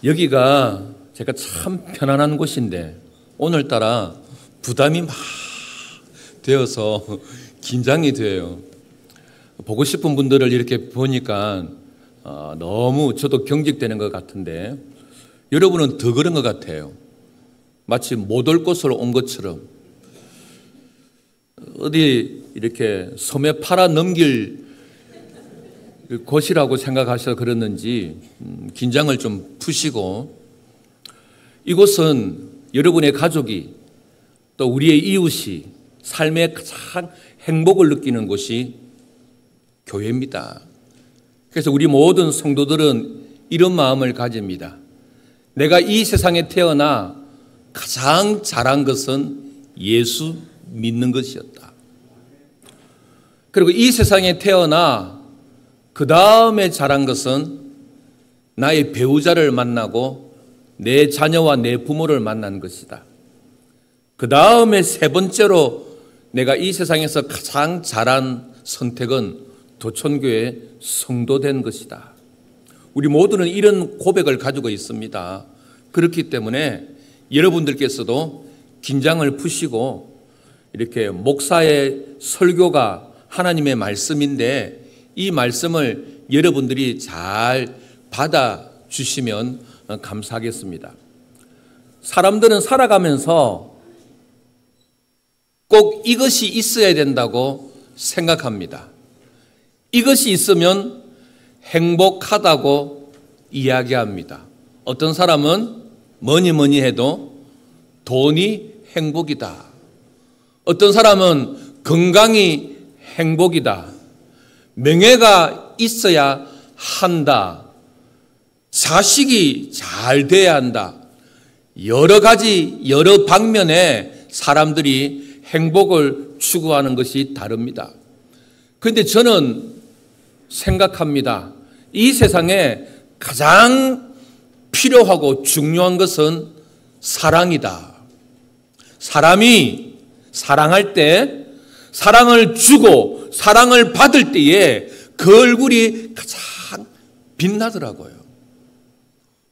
여기가 제가 참 편안한 곳인데 오늘따라 부담이 막 되어서 긴장이 돼요. 보고 싶은 분들을 이렇게 보니까 너무 저도 경직되는 것 같은데 여러분은 더 그런 것 같아요. 마치 못 올 곳으로 온 것처럼 어디 이렇게 섬에 팔아 넘길 곳이라고 생각하셔서 그랬는지 긴장을 좀 푸시고, 이곳은 여러분의 가족이 또 우리의 이웃이 삶의 가장 행복을 느끼는 곳이 교회입니다. 그래서 우리 모든 성도들은 이런 마음을 가집니다. 내가 이 세상에 태어나 가장 잘한 것은 예수 믿는 것이었다. 그리고 이 세상에 태어나 그 다음에 잘한 것은 나의 배우자를 만나고 내 자녀와 내 부모를 만난 것이다. 그 다음에 세 번째로 내가 이 세상에서 가장 잘한 선택은 도천교회 성도된 것이다. 우리 모두는 이런 고백을 가지고 있습니다. 그렇기 때문에 여러분들께서도 긴장을 푸시고, 이렇게 목사의 설교가 하나님의 말씀인데 이 말씀을 여러분들이 잘 받아주시면 감사하겠습니다. 사람들은 살아가면서 꼭 이것이 있어야 된다고 생각합니다. 이것이 있으면 행복하다고 이야기합니다. 어떤 사람은 뭐니 해도 돈이 행복이다. 어떤 사람은 건강이 행복이다. 명예가 있어야 한다. 자식이 잘 돼야 한다. 여러 가지 여러 방면에 사람들이 행복을 추구하는 것이 다릅니다. 그런데 저는 생각합니다. 이 세상에 가장 필요하고 중요한 것은 사랑이다. 사람이 사랑할 때, 사랑을 주고 사랑을 받을 때에 그 얼굴이 가장 빛나더라고요.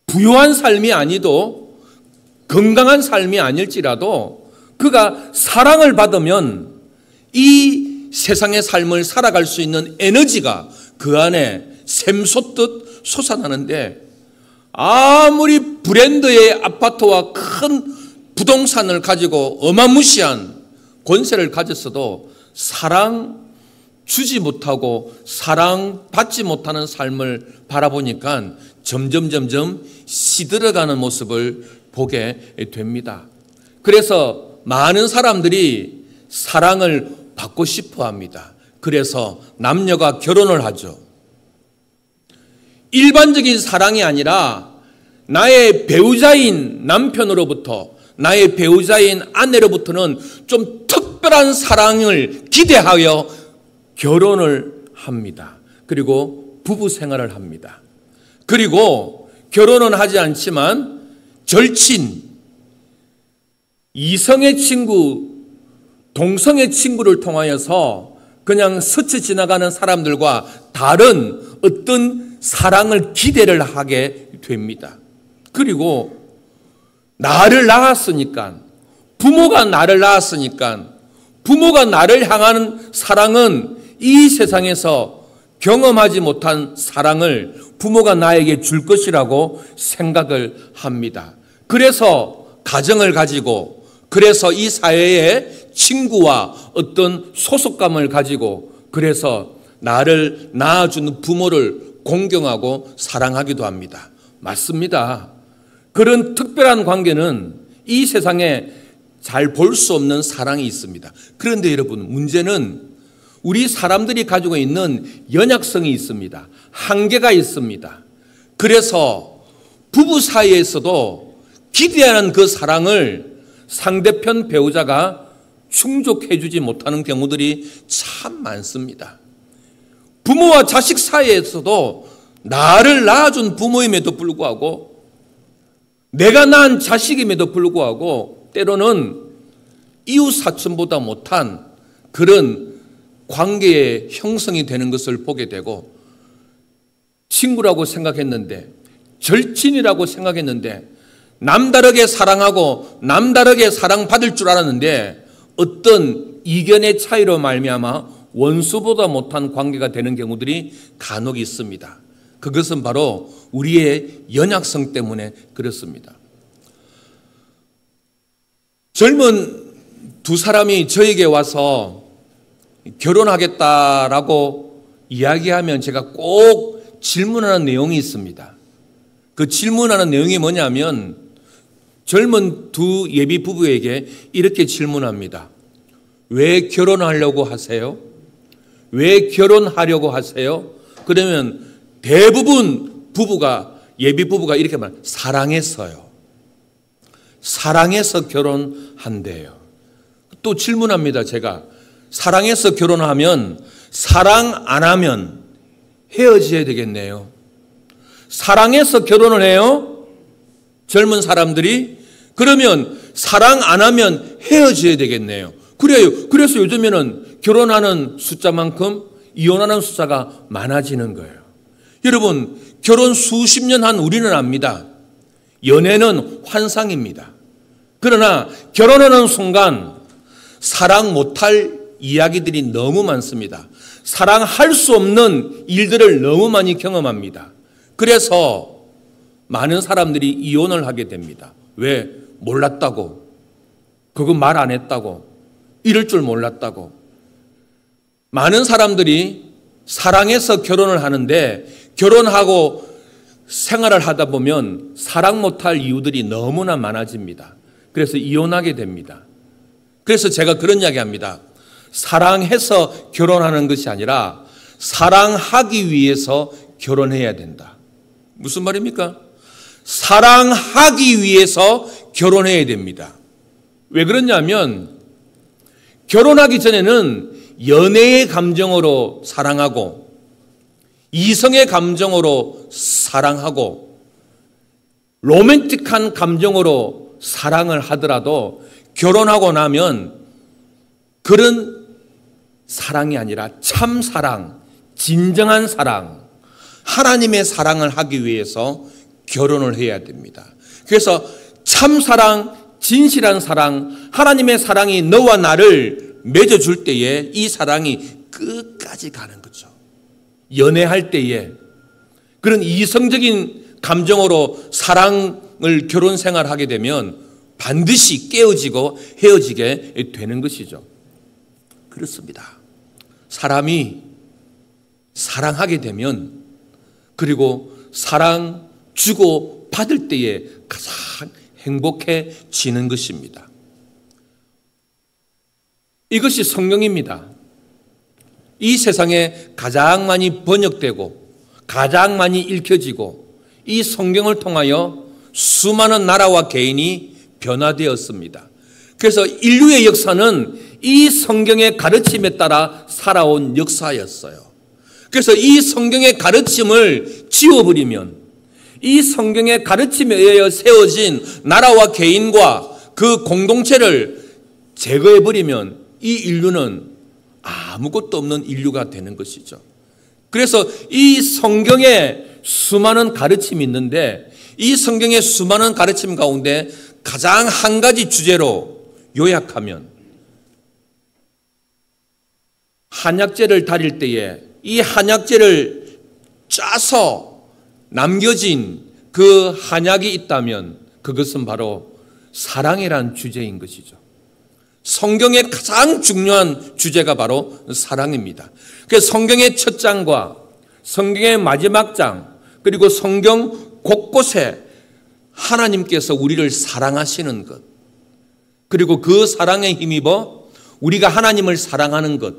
부유한 삶이 아니도, 건강한 삶이 아닐지라도 그가 사랑을 받으면 이 세상의 삶을 살아갈 수 있는 에너지가 그 안에 샘솟듯 솟아나는데, 아무리 브랜드의 아파트와 큰 부동산을 가지고 어마무시한 권세를 가졌어도 사랑 주지 못하고 사랑 받지 못하는 삶을 바라보니까 점점 시들어가는 모습을 보게 됩니다. 그래서 많은 사람들이 사랑을 받고 싶어 합니다. 그래서 남녀가 결혼을 하죠. 일반적인 사랑이 아니라 나의 배우자인 남편으로부터, 나의 배우자인 아내로부터는 좀 특별한 사랑을 기대하여 결혼을 합니다. 그리고 부부 생활을 합니다. 그리고 결혼은 하지 않지만 절친, 이성의 친구, 동성의 친구를 통하여서 그냥 스쳐 지나가는 사람들과 다른 어떤 사랑을 기대를 하게 됩니다. 그리고 나를 낳았으니까, 부모가 나를 낳았으니까, 부모가 나를 향하는 사랑은 이 세상에서 경험하지 못한 사랑을 부모가 나에게 줄 것이라고 생각을 합니다. 그래서 가정을 가지고, 그래서 이 사회에 친구와 어떤 소속감을 가지고, 그래서 나를 낳아주는 부모를 공경하고 사랑하기도 합니다. 맞습니다. 그런 특별한 관계는 이 세상에 잘 볼 수 없는 사랑이 있습니다. 그런데 여러분, 문제는 우리 사람들이 가지고 있는 연약성이 있습니다. 한계가 있습니다. 그래서 부부 사이에서도 기대하는 그 사랑을 상대편 배우자가 충족해 주지 못하는 경우들이 참 많습니다. 부모와 자식 사이에서도 나를 낳아준 부모임에도 불구하고, 내가 낳은 자식임에도 불구하고 때로는 이웃 사촌보다 못한 그런 관계의 형성이 되는 것을 보게 되고, 친구라고 생각했는데 절친이라고 생각했는데 남다르게 사랑하고 남다르게 사랑받을 줄 알았는데 어떤 이견의 차이로 말미암아 원수보다 못한 관계가 되는 경우들이 간혹 있습니다. 그것은 바로 우리의 연약성 때문에 그렇습니다. 젊은 두 사람이 저에게 와서 결혼하겠다라고 이야기하면 제가 꼭 질문하는 내용이 있습니다. 그 질문하는 내용이 뭐냐면 젊은 두 예비 부부에게 이렇게 질문합니다. 왜 결혼하려고 하세요? 왜 결혼하려고 하세요? 그러면 대부분 예비 부부가 이렇게 말해요. 사랑했어요. 사랑해서 결혼한대요. 또 질문합니다. 제가 사랑해서 결혼하면 사랑 안 하면 헤어져야 되겠네요. 사랑해서 결혼을 해요? 젊은 사람들이? 그러면 사랑 안 하면 헤어져야 되겠네요. 그래요. 그래서 요즘에는 결혼하는 숫자만큼 이혼하는 숫자가 많아지는 거예요. 여러분, 결혼 수십 년 한 우리는 압니다. 연애는 환상입니다. 그러나 결혼하는 순간 사랑 못할 이야기들이 너무 많습니다. 사랑할 수 없는 일들을 너무 많이 경험합니다. 그래서 많은 사람들이 이혼을 하게 됩니다. 왜? 몰랐다고. 그거 말 안 했다고. 이럴 줄 몰랐다고. 많은 사람들이 사랑해서 결혼을 하는데 결혼하고 생활을 하다 보면 사랑 못할 이유들이 너무나 많아집니다. 그래서 이혼하게 됩니다. 그래서 제가 그런 이야기 합니다. 사랑해서 결혼하는 것이 아니라 사랑하기 위해서 결혼해야 된다. 무슨 말입니까? 사랑하기 위해서 결혼해야 됩니다. 왜 그러냐면 결혼하기 전에는 연애의 감정으로 사랑하고 이성의 감정으로 사랑하고 로맨틱한 감정으로 사랑을 하더라도 결혼하고 나면 그런 사랑이 아니라 참 사랑, 진정한 사랑, 하나님의 사랑을 하기 위해서 결혼을 해야 됩니다. 그래서 참 사랑, 진실한 사랑, 하나님의 사랑이 너와 나를 맺어줄 때에 이 사랑이 끝까지 가는 거죠. 연애할 때에 그런 이성적인 감정으로 사랑을 결혼 생활하게 되면 반드시 깨어지고 헤어지게 되는 것이죠. 그렇습니다. 사람이 사랑하게 되면 그리고 사랑 주고 받을 때에 가장 행복해지는 것입니다. 이것이 성경입니다. 이 세상에 가장 많이 번역되고 가장 많이 읽혀지고 이 성경을 통하여 수많은 나라와 개인이 변화되었습니다. 그래서 인류의 역사는 이 성경의 가르침에 따라 살아온 역사였어요. 그래서 이 성경의 가르침을 지워버리면 이 성경의 가르침에 의하여 세워진 나라와 개인과 그 공동체를 제거해버리면 이 인류는 아무것도 없는 인류가 되는 것이죠. 그래서 이 성경에 수많은 가르침이 있는데 이 성경의 수많은 가르침 가운데 가장 한 가지 주제로 요약하면 한약재를 다릴 때에 이 한약재를 짜서 남겨진 그 한약이 있다면 그것은 바로 사랑이란 주제인 것이죠. 성경의 가장 중요한 주제가 바로 사랑입니다. 그래서 성경의 첫 장과 성경의 마지막 장 그리고 성경 곳곳에 하나님께서 우리를 사랑하시는 것 그리고 그 사랑에 힘입어 우리가 하나님을 사랑하는 것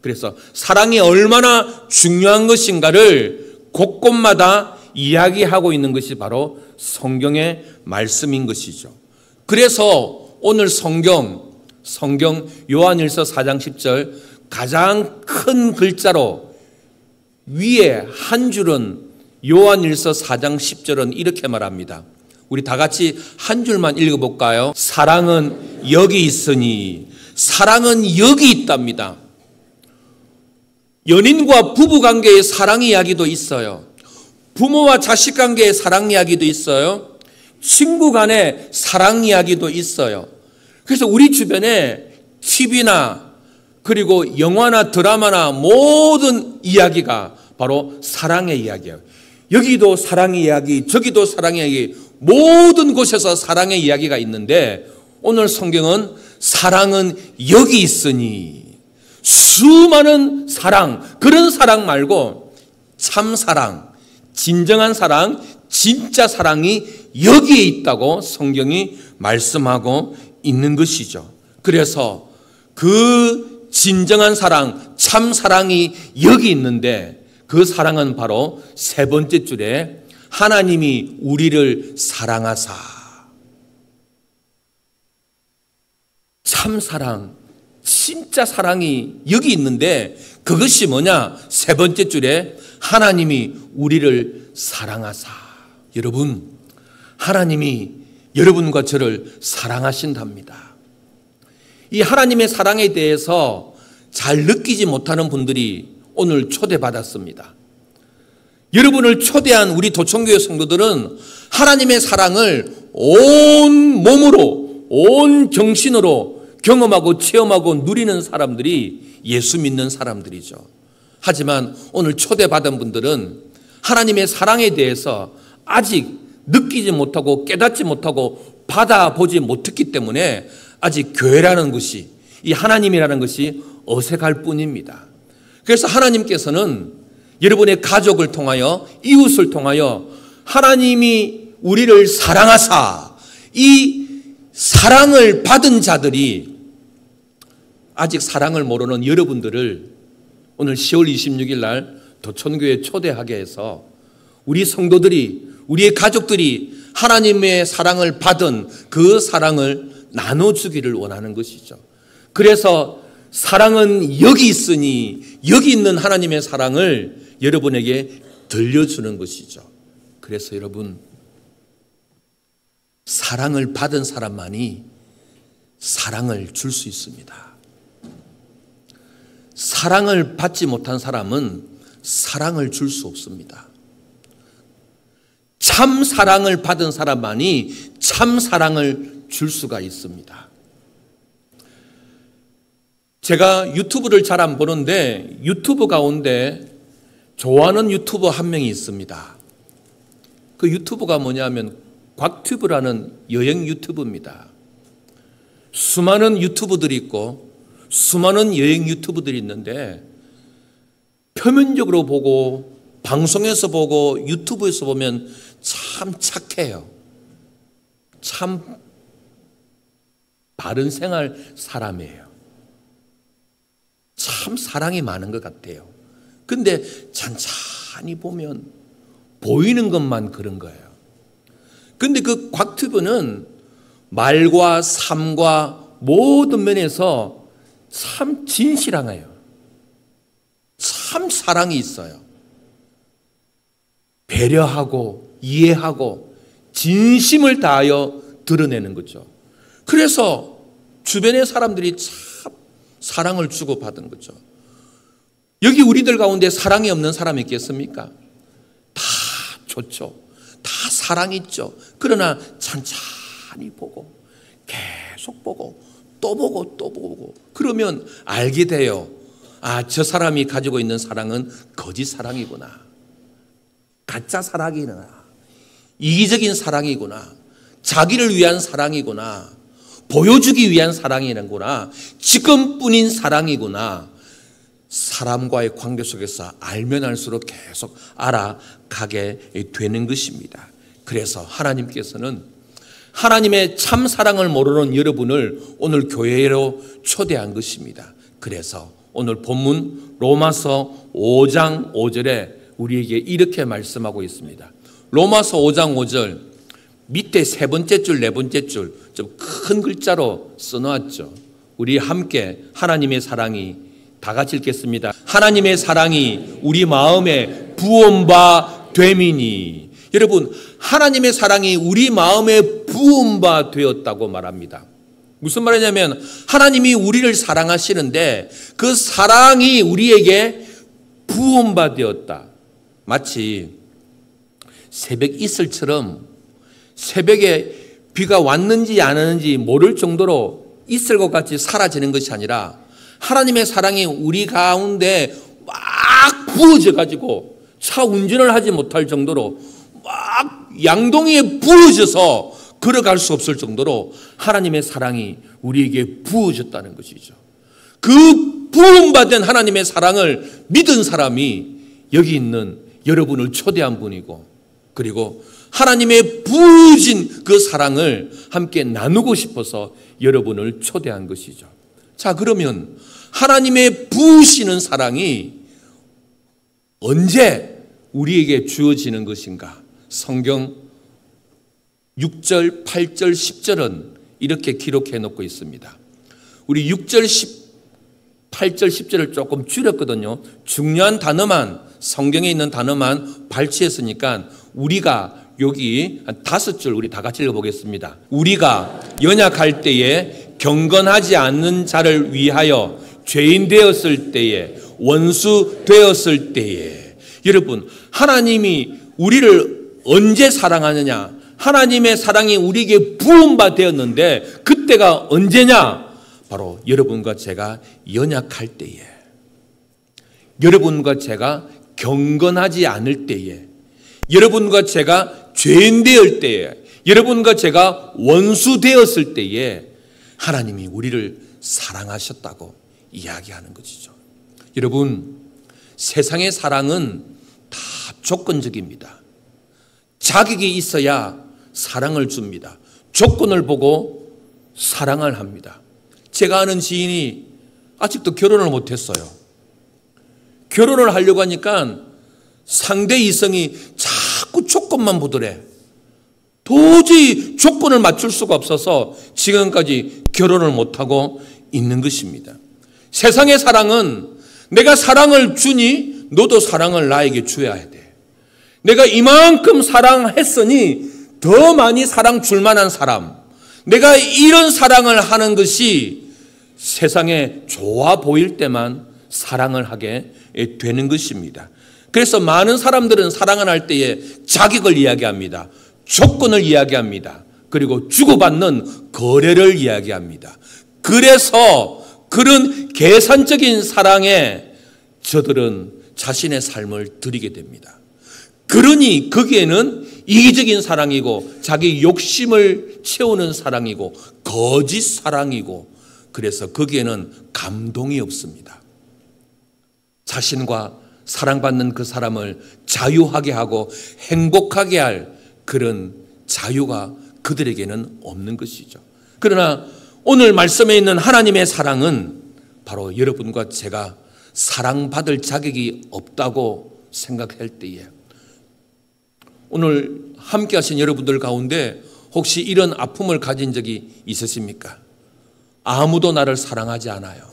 그래서 사랑이 얼마나 중요한 것인가를 곳곳마다 이야기하고 있는 것이 바로 성경의 말씀인 것이죠. 그래서 오늘 성경 요한일서 4장 10절 가장 큰 글자로 위에 한 줄은 요한일서 4장 10절은 이렇게 말합니다. 우리 다 같이 한 줄만 읽어볼까요? 사랑은 여기 있으니 사랑은 여기 있답니다. 연인과 부부관계의 사랑 이야기도 있어요. 부모와 자식 관계의 사랑 이야기도 있어요. 친구 간의 사랑 이야기도 있어요. 그래서 우리 주변에 TV나 그리고 영화나 드라마나 모든 이야기가 바로 사랑의 이야기예요. 여기도 사랑의 이야기, 저기도 사랑의 이야기, 모든 곳에서 사랑의 이야기가 있는데 오늘 성경은 사랑은 여기 있으니, 수많은 사랑, 그런 사랑 말고 참사랑, 진정한 사랑, 진짜 사랑이 여기에 있다고 성경이 말씀하고 있는 것이죠. 그래서 그 진정한 사랑, 참사랑이 여기 있는데 그 사랑은 바로 세 번째 줄에 하나님이 우리를 사랑하사. 참사랑, 진짜 사랑이 여기 있는데 그것이 뭐냐? 세 번째 줄에 하나님이 우리를 사랑하사. 여러분, 하나님이 여러분과 저를 사랑하신답니다. 이 하나님의 사랑에 대해서 잘 느끼지 못하는 분들이 오늘 초대받았습니다. 여러분을 초대한 우리 도청교회 성도들은 하나님의 사랑을 온 몸으로, 온 정신으로 경험하고 체험하고 누리는 사람들이 예수 믿는 사람들이죠. 하지만 오늘 초대받은 분들은 하나님의 사랑에 대해서 아직 느끼지 못하고 깨닫지 못하고 받아보지 못했기 때문에 아직 교회라는 것이, 이 하나님이라는 것이 어색할 뿐입니다. 그래서 하나님께서는 여러분의 가족을 통하여, 이웃을 통하여 하나님이 우리를 사랑하사, 이 사랑을 받은 자들이 아직 사랑을 모르는 여러분들을 오늘 10월 26일 날 도천교회에 초대하게 해서 우리 성도들이, 우리의 가족들이 하나님의 사랑을 받은 그 사랑을 나눠주기를 원하는 것이죠. 그래서 사랑은 여기 있으니 여기 있는 하나님의 사랑을 여러분에게 들려주는 것이죠. 그래서 여러분, 사랑을 받은 사람만이 사랑을 줄 수 있습니다. 사랑을 받지 못한 사람은 사랑을 줄 수 없습니다. 참 사랑을 받은 사람만이 참 사랑을 줄 수가 있습니다. 제가 유튜브를 잘 안 보는데 유튜브 가운데 좋아하는 유튜버 한 명이 있습니다. 그 유튜브가 뭐냐면 곽튜브라는 여행 유튜브입니다. 수많은 유튜브들이 있고 수많은 여행 유튜브들이 있는데 표면적으로 보고 방송에서 보고 유튜브에서 보면 참 착해요. 참 바른 생활 사람이에요. 참 사랑이 많은 것 같아요. 근데 찬찬히 보면 보이는 것만 그런 거예요. 근데 그 곽튜브는 말과 삶과 모든 면에서 참 진실하네요. 참 사랑이 있어요. 배려하고 이해하고 진심을 다하여 드러내는 거죠. 그래서 주변의 사람들이 참 사랑을 주고받은 거죠. 여기 우리들 가운데 사랑이 없는 사람이 있겠습니까? 다 좋죠. 다 사랑 있죠. 그러나 찬찬히 보고 계속 보고 또 보고 또 보고 그러면 알게 돼요. 아, 저 사람이 가지고 있는 사랑은 거짓 사랑이구나. 가짜 사랑이구나. 이기적인 사랑이구나. 자기를 위한 사랑이구나. 보여주기 위한 사랑이구나. 지금뿐인 사랑이구나. 사람과의 관계 속에서 알면 알수록 계속 알아가게 되는 것입니다. 그래서 하나님께서는 하나님의 참 사랑을 모르는 여러분을 오늘 교회로 초대한 것입니다. 그래서 오늘 본문 로마서 5장 5절에 우리에게 이렇게 말씀하고 있습니다. 로마서 5장 5절 밑에 세 번째 줄, 네 번째 줄 좀 큰 글자로 써놓았죠. 우리 함께 하나님의 사랑이 다 같이 읽겠습니다. 하나님의 사랑이 우리 마음에 부음바 됨이니. 여러분, 하나님의 사랑이 우리 마음에 부음바 되었다고 말합니다. 무슨 말이냐면 하나님이 우리를 사랑하시는데 그 사랑이 우리에게 부음바 되었다. 마치 새벽 이슬처럼 새벽에 비가 왔는지 안 왔는지 모를 정도로 이슬과 같이 사라지는 것이 아니라 하나님의 사랑이 우리 가운데 막 부어져 가지고 차 운전을 하지 못할 정도로 막 양동이에 부어져서 걸어갈 수 없을 정도로 하나님의 사랑이 우리에게 부어졌다는 것이죠. 그 부음받은 하나님의 사랑을 믿은 사람이 여기 있는 여러분을 초대한 분이고, 그리고 하나님의 부어진 그 사랑을 함께 나누고 싶어서 여러분을 초대한 것이죠. 자, 그러면 하나님의 부으시는 사랑이 언제 우리에게 주어지는 것인가? 성경 6절, 8절, 10절은 이렇게 기록해 놓고 있습니다. 우리 6절, 8절, 10절을 조금 줄였거든요. 중요한 단어만, 성경에 있는 단어만 발췌했으니까 우리가 여기 한 5줄 우리 다 같이 읽어보겠습니다. 우리가 연약할 때에 경건하지 않는 자를 위하여 죄인 되었을 때에, 원수 되었을 때에. 여러분, 하나님이 우리를 언제 사랑하느냐? 하나님의 사랑이 우리에게 부음바 되었는데 그때가 언제냐? 바로 여러분과 제가 연약할 때에, 여러분과 제가 경건하지 않을 때에, 여러분과 제가 죄인 되었을 때에, 여러분과 제가 원수 되었을 때에 하나님이 우리를 사랑하셨다고 이야기하는 것이죠. 여러분, 세상의 사랑은 다 조건적입니다. 자격이 있어야 사랑을 줍니다. 조건을 보고 사랑을 합니다. 제가 아는 지인이 아직도 결혼을 못했어요. 결혼을 하려고 하니까 상대 이성이 자꾸 조건만 보더래. 도저히 조건을 맞출 수가 없어서 지금까지 결혼을 못하고 있는 것입니다. 세상의 사랑은 내가 사랑을 주니 너도 사랑을 나에게 줘야 돼. 내가 이만큼 사랑했으니 더 많이 사랑 줄 만한 사람, 내가 이런 사랑을 하는 것이 세상에 좋아 보일 때만 사랑을 하게 되는 것입니다. 그래서 많은 사람들은 사랑을 할 때에 자격을 이야기합니다. 조건을 이야기합니다. 그리고 주고받는 거래를 이야기합니다. 그래서 그런 계산적인 사랑에 저들은 자신의 삶을 드리게 됩니다. 그러니 거기에는 이기적인 사랑이고 자기 욕심을 채우는 사랑이고 거짓 사랑이고, 그래서 거기에는 감동이 없습니다. 자신과 사랑받는 그 사람을 자유하게 하고 행복하게 할 그런 자유가 그들에게는 없는 것이죠. 그러나 오늘 말씀에 있는 하나님의 사랑은 바로 여러분과 제가 사랑받을 자격이 없다고 생각할 때에, 오늘 함께 하신 여러분들 가운데 혹시 이런 아픔을 가진 적이 있으십니까? 아무도 나를 사랑하지 않아요.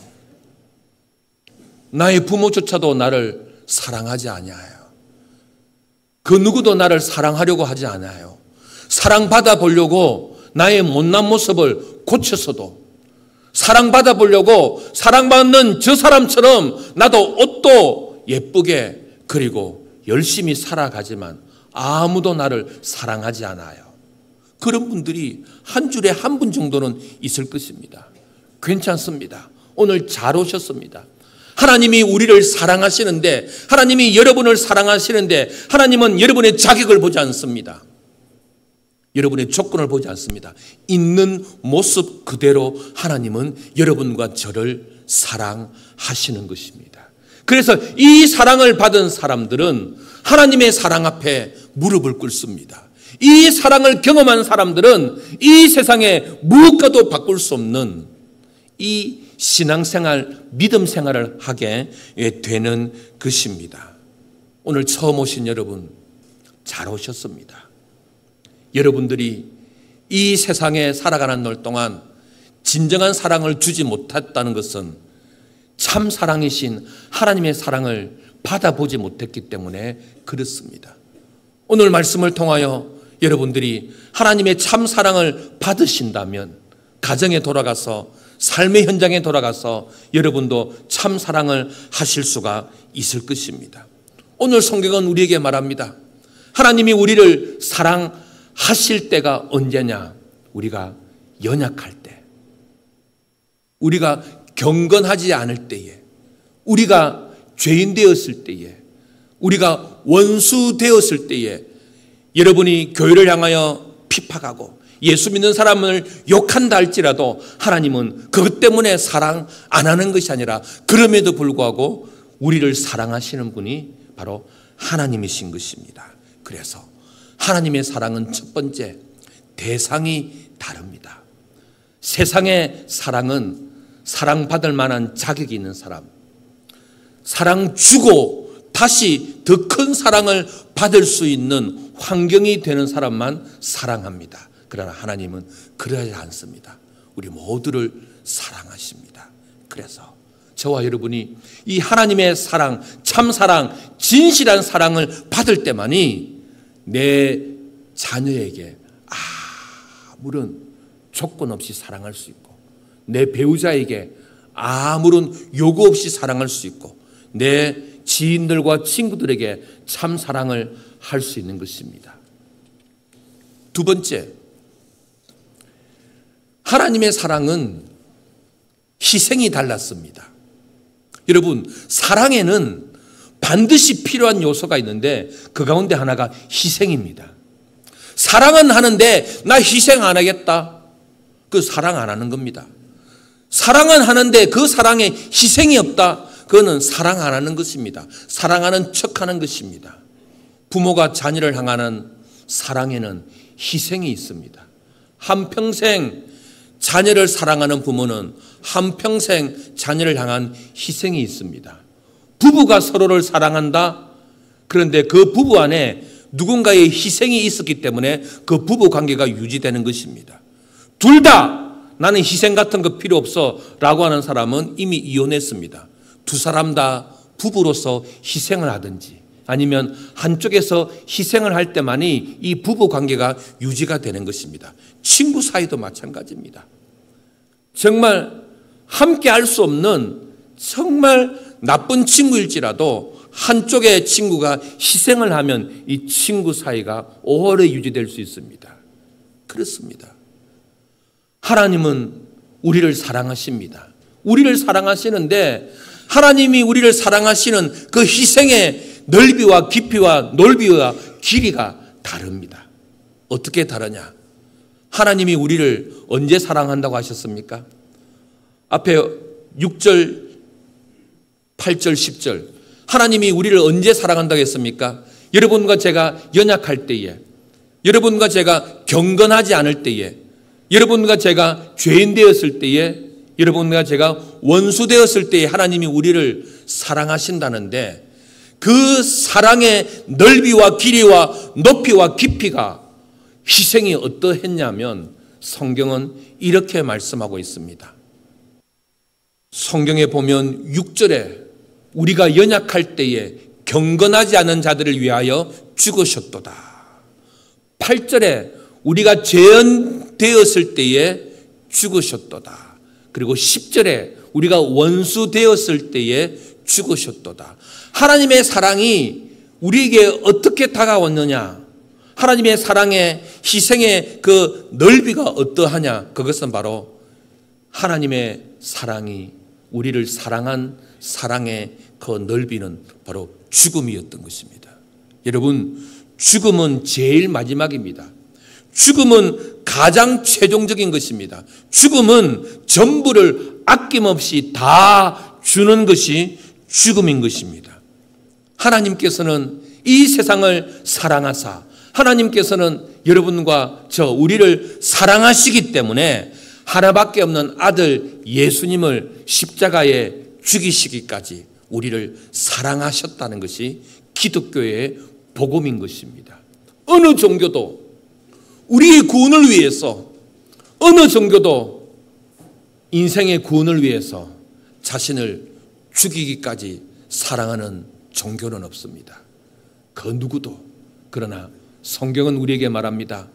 나의 부모조차도 나를 사랑하지 않아요. 그 누구도 나를 사랑하려고 하지 않아요. 사랑받아 보려고 나의 못난 모습을 고쳐서도, 사랑받아 보려고 사랑받는 저 사람처럼 나도 옷도 예쁘게 그리고 열심히 살아가지만 아무도 나를 사랑하지 않아요. 그런 분들이 한 줄에 한 분 정도는 있을 것입니다. 괜찮습니다. 오늘 잘 오셨습니다. 하나님이 우리를 사랑하시는데, 하나님이 여러분을 사랑하시는데 하나님은 여러분의 자격을 보지 않습니다. 여러분의 조건을 보지 않습니다. 있는 모습 그대로 하나님은 여러분과 저를 사랑하시는 것입니다. 그래서 이 사랑을 받은 사람들은 하나님의 사랑 앞에 무릎을 꿇습니다. 이 사랑을 경험한 사람들은 이 세상에 무엇과도 바꿀 수 없는 이 신앙생활, 믿음 생활을 하게 되는 것입니다. 오늘 처음 오신 여러분 잘 오셨습니다. 여러분들이 이 세상에 살아가는 날 동안 진정한 사랑을 주지 못했다는 것은 참 사랑이신 하나님의 사랑을 받아보지 못했기 때문에 그렇습니다. 오늘 말씀을 통하여 여러분들이 하나님의 참 사랑을 받으신다면 가정에 돌아가서, 삶의 현장에 돌아가서 여러분도 참 사랑을 하실 수가 있을 것입니다. 오늘 성경은 우리에게 말합니다. 하나님이 우리를 사랑하실 때가 언제냐? 우리가 연약할 때, 우리가 경건하지 않을 때에, 우리가 죄인 되었을 때에, 우리가 원수 되었을 때에 여러분이 교회를 향하여 핍박하고 예수 믿는 사람을 욕한다 할지라도 하나님은 그것 때문에 사랑 안 하는 것이 아니라 그럼에도 불구하고 우리를 사랑하시는 분이 바로 하나님이신 것입니다. 그래서 하나님의 사랑은 첫 번째, 대상이 다릅니다. 세상의 사랑은 사랑받을 만한 자격이 있는 사람, 사랑 주고 다시 더 큰 사랑을 받을 수 있는 환경이 되는 사람만 사랑합니다. 그러나 하나님은 그러지 않습니다. 우리 모두를 사랑하십니다. 그래서 저와 여러분이 이 하나님의 사랑, 참사랑, 진실한 사랑을 받을 때만이 내 자녀에게 아무런 조건 없이 사랑할 수 있고, 내 배우자에게 아무런 요구 없이 사랑할 수 있고, 내 지인들과 친구들에게 참 사랑을 할 수 있는 것입니다. 두 번째, 하나님의 사랑은 희생이 달랐습니다. 여러분, 사랑에는 반드시 필요한 요소가 있는데 그 가운데 하나가 희생입니다. 사랑은 하는데 나 희생 안 하겠다, 그 사랑 안 하는 겁니다. 사랑은 하는데 그 사랑에 희생이 없다, 그거는 사랑 안 하는 것입니다. 사랑하는 척하는 것입니다. 부모가 자녀를 향하는 사랑에는 희생이 있습니다. 한평생 자녀를 사랑하는 부모는 한평생 자녀를 향한 희생이 있습니다. 부부가 서로를 사랑한다? 그런데 그 부부 안에 누군가의 희생이 있었기 때문에 그 부부 관계가 유지되는 것입니다. 둘 다 나는 희생 같은 거 필요 없어 라고 하는 사람은 이미 이혼했습니다. 두 사람 다 부부로서 희생을 하든지 아니면 한쪽에서 희생을 할 때만이 이 부부 관계가 유지가 되는 것입니다. 친구 사이도 마찬가지입니다. 정말 함께 할 수 없는 정말 나쁜 친구일지라도 한쪽의 친구가 희생을 하면 이 친구 사이가 오래 유지될 수 있습니다. 그렇습니다. 하나님은 우리를 사랑하십니다. 우리를 사랑하시는데 하나님이 우리를 사랑하시는 그 희생의 넓이와 깊이와 넓이와 길이가 다릅니다. 어떻게 다르냐? 하나님이 우리를 언제 사랑한다고 하셨습니까? 앞에 6절, 8절, 10절 하나님이 우리를 언제 사랑한다고 했습니까? 여러분과 제가 연약할 때에, 여러분과 제가 경건하지 않을 때에, 여러분과 제가 죄인 되었을 때에, 여러분과 제가 원수 되었을 때에 하나님이 우리를 사랑하신다는데 그 사랑의 넓이와 길이와 높이와 깊이가 희생이 어떠했냐면 성경은 이렇게 말씀하고 있습니다. 성경에 보면 6절에 우리가 연약할 때에 경건하지 않은 자들을 위하여 죽으셨도다. 8절에 우리가 죄인 되었을 때에 죽으셨도다. 그리고 10절에 우리가 원수 되었을 때에 죽으셨도다. 하나님의 사랑이 우리에게 어떻게 다가왔느냐? 하나님의 사랑의 희생의 그 넓이가 어떠하냐? 그것은 바로 하나님의 사랑이 우리를 사랑한 사랑의 그 넓이는 바로 죽음이었던 것입니다. 여러분, 죽음은 제일 마지막입니다. 죽음은 가장 최종적인 것입니다. 죽음은 전부를 아낌없이 다 주는 것이 죽음인 것입니다. 하나님께서는 이 세상을 사랑하사 하나님께서는 여러분과 우리를 사랑하시기 때문에 하나밖에 없는 아들 예수님을 십자가에 죽이시기까지 우리를 사랑하셨다는 것이 기독교의 복음인 것입니다. 어느 종교도 우리의 구원을 위해서, 어느 종교도 인생의 구원을 위해서 자신을 죽이기까지 사랑하는 종교는 없습니다. 그 누구도. 그러나 성경은 우리에게 말합니다.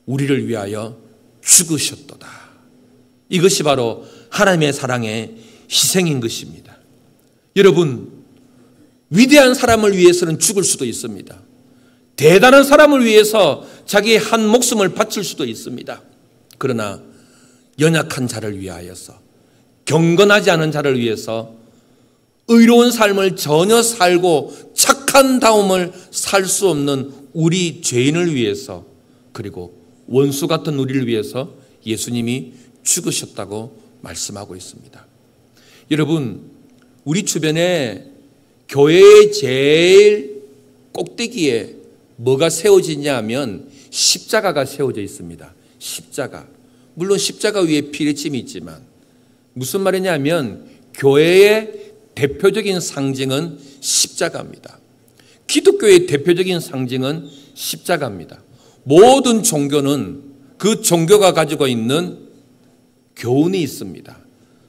우리를 위하여 죽으셨도다. 이것이 바로 하나님의 사랑의 희생인 것입니다. 여러분, 위대한 사람을 위해서는 죽을 수도 있습니다. 대단한 사람을 위해서 자기의 한 목숨을 바칠 수도 있습니다. 그러나 연약한 자를 위하여서, 경건하지 않은 자를 위해서, 의로운 삶을 전혀 살고 착한 다움을 살 수 없는 우리 죄인을 위해서, 그리고 원수 같은 우리를 위해서 예수님이 죽으셨다고 말씀하고 있습니다. 여러분, 우리 주변에 교회의 제일 꼭대기에 뭐가 세워지냐 하면 십자가가 세워져 있습니다. 십자가. 물론 십자가 위에 피뢰침이 있지만 무슨 말이냐 하면 교회의 대표적인 상징은 십자가입니다. 기독교의 대표적인 상징은 십자가입니다. 모든 종교는 그 종교가 가지고 있는 교훈이 있습니다.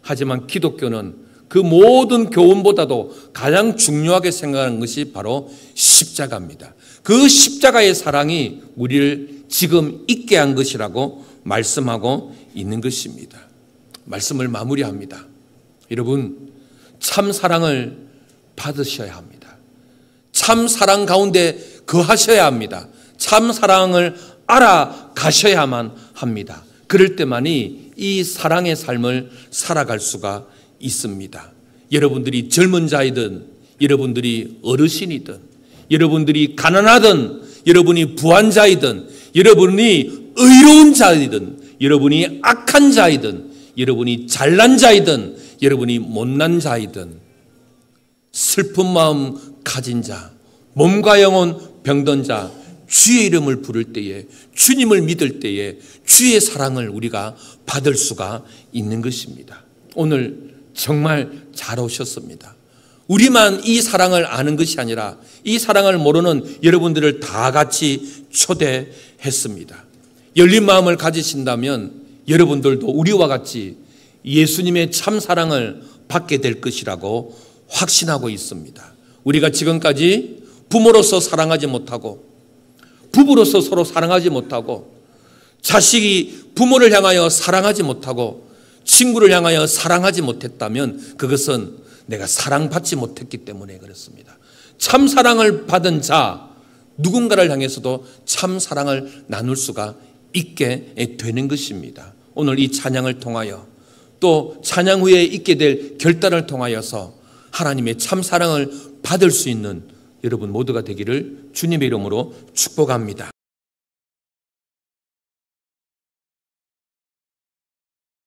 하지만 기독교는 그 모든 교훈보다도 가장 중요하게 생각하는 것이 바로 십자가입니다. 그 십자가의 사랑이 우리를 지금 있게 한 것이라고 말씀하고 있는 것입니다. 말씀을 마무리합니다. 여러분, 참 사랑을 받으셔야 합니다. 참 사랑 가운데 거하셔야 합니다. 참 사랑을 알아가셔야만 합니다. 그럴 때만이 이 사랑의 삶을 살아갈 수가 있습니다. 여러분들이 젊은 자이든, 여러분들이 어르신이든, 여러분들이 가난하든, 여러분이 부한 자이든, 여러분이 의로운 자이든, 여러분이 악한 자이든, 여러분이 잘난 자이든, 여러분이 못난 자이든, 슬픈 마음 가진 자, 몸과 영혼 병든 자, 주의 이름을 부를 때에, 주님을 믿을 때에 주의 사랑을 우리가 받을 수가 있는 것입니다. 오늘 정말 잘 오셨습니다. 우리만 이 사랑을 아는 것이 아니라 이 사랑을 모르는 여러분들을 다 같이 초대했습니다. 열린 마음을 가지신다면 여러분들도 우리와 같이 예수님의 참 사랑을 받게 될 것이라고 확신하고 있습니다. 우리가 지금까지 부모로서 사랑하지 못하고, 부부로서 서로 사랑하지 못하고, 자식이 부모를 향하여 사랑하지 못하고, 친구를 향하여 사랑하지 못했다면 그것은 내가 사랑받지 못했기 때문에 그렇습니다. 참 사랑을 받은 자, 누군가를 향해서도 참 사랑을 나눌 수가 있게 되는 것입니다. 오늘 이 찬양을 통하여, 또 찬양 후에 있게 될 결단을 통하여서 하나님의 참 사랑을 받을 수 있는 여러분 모두가 되기를 주님의 이름으로 축복합니다.